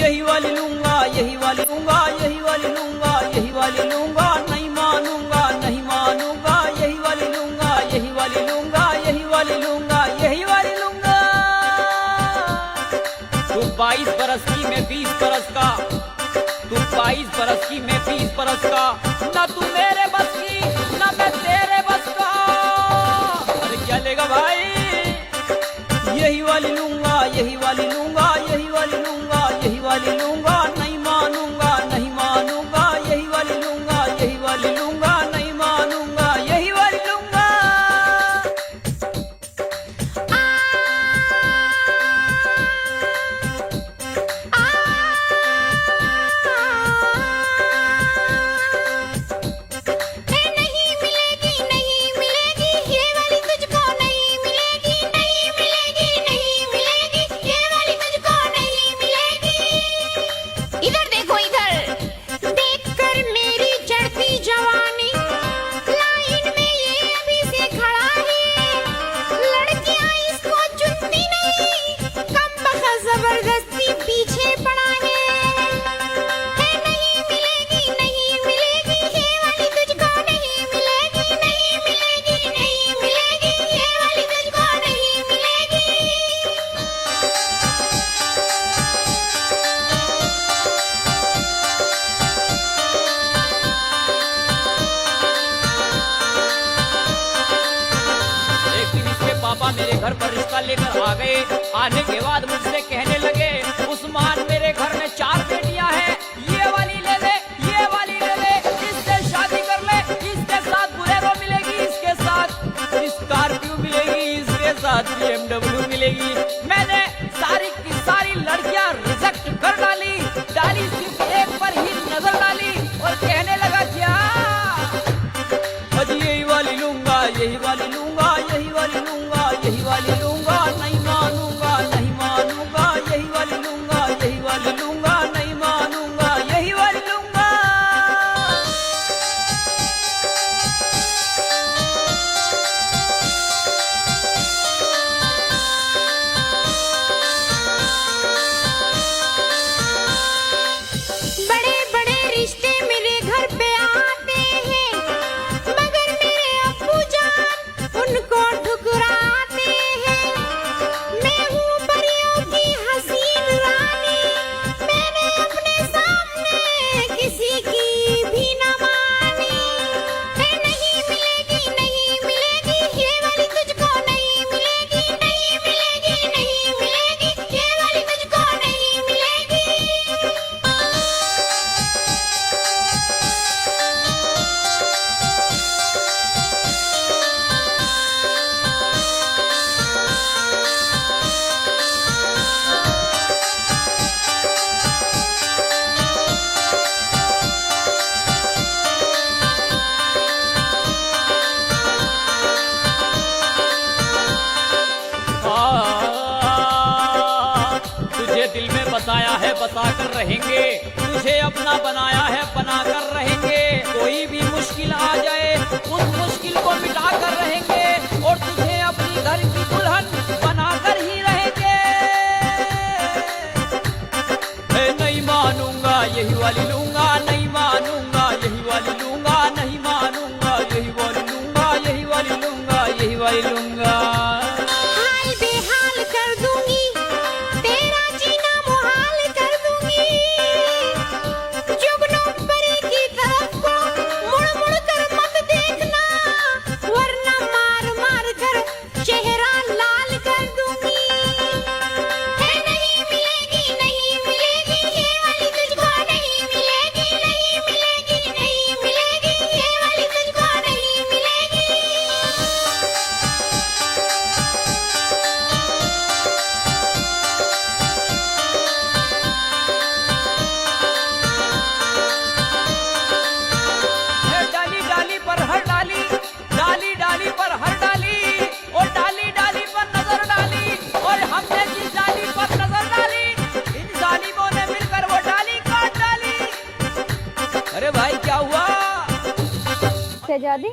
यही वाली लूंगा, यही वाली लूंगा, यही वाली लूंगा, यही वाली लूंगा, नहीं मानूंगा, नहीं मानूंगा, यही वाली लूंगा, यही वाली लूंगा, यही वाली लूंगा, यही वाली लूंगा। तू 22 बरस की, मैं 20 बरस का, तू 22 बरस की, मैं 20 बरस का, ना तू मेरे बस की, ना मैं तेरे बस का। अरे क्या लेगा भाई? यही वाली लूंगा, यही वाली लूंगा, यही वाली लूंगा, यही वाली लूंगा, नहीं मानूंगा, नहीं मानूंगा, यही वाली लूंगा, यही वाली लूंगा, नहीं मानूंगा, यही वाली लूंगा। नहीं मिलेगी, नहीं मिलेगी, ये वाली तुझको नहीं मिलेगी, नहीं मिलेगी, नहीं मिलेगी, ये वाली तुझको नहीं मिलेगी। इधर देखो, इधर देखकर मेरी चढ़ती जवानी, लाइन में ये अभी से खड़ा है, लड़कियां इसको चुनती नहीं, कमबख्त जबरदस्ती पीछे पड़ा है। नहीं मिलेगी, नहीं मिलेगी, ये वाली तुझको नहीं मिलेगी, नहीं मिलेगी, नहीं मिलेगी, ये वाली तुझको नहीं मिलेगी। एक दिन इसके पापा मेरे घर पर रिश्ता लेकर आ गए। आने के बाद मुझसे कहने लगे, उस्मान मेरे घर में 4 बेटियां हैं, ये वाली ले ले, ये वाली ले ले, इससे शादी कर ले, इसके साथ बुलेरो मिलेगी, इसके साथ स्कॉर्पियो मिलेगी, इसके साथ BMW मिलेगी। मैंने सारी की सारी लड़कियां रिजेक्ट कर डाली, सिर्फ एक पर ही नजर डाली और कहने लगा क्या अजी यही वाली लूंगा, यही वाली लूंगा, यही वाली लूंगा, यही वाली लूंगा, नहीं मानूंगा, नहीं मानूंगा, यही वाली लूंगा, यही वाली लूंगा, नहीं मानूंगा, यही वाली लूंगा। बड़े बड़े रिश्ते मेरे घर पे आते हैं, मगर मेरे अब्बू जान उनको ठुकराते हैं। मैं हूँ परियों की हसीन रानी, मैंने अपने सामने किसी की भी न मानी। नहीं मिलेगी, नहीं मिलेगी, ये वाली तुझको नहीं मिलेगी, नहीं मिलेगी, नहीं मिलेगी, ये वाली तुझको नहीं मिलेगी। तुझे दिल में बसाया है, बसा कर रहेंगे, तुझे अपना बनाया है, बना कर रहेंगे। कोई भी मुश्किल आ जाए, उस मुश्किल को मिटा कर रहेंगे और तुझे अपनी घर की दुल्हन बना कर ही रहेंगे। नहीं मानूंगा, यही वाली लूंगा, नहीं मानूंगा, यही वाली लूंगा, नहीं मानूंगा, यही वाली लूंगा, यही वाली लूंगा, यही वाली लूंगा। हाल बेहाल कर दूंगी, तेरा जीना मुहाल कर दूंगी। जुगनू परी की तरफ को मुड़ मुड़ कर मत देखना, वरना मार मार कर चेहरा लाल कर दूंगी। नहीं मिलेगी, नहीं मिलेगी, ये वाली तुझको नहीं मिलेगी, नहीं मिलेगी, नहीं मिलेगी, ये वाली तुझको नहीं मिलेगी। डाली डाली पर हर डाली, डाली डाली पर हर डाली, और डाली डाली पर नजर डाली, और हमने जिस डाली पर नजर डाली, इन जालिमों ने मिलकर वो डाली काट डाली। अरे भाई क्या हुआ? शहजादी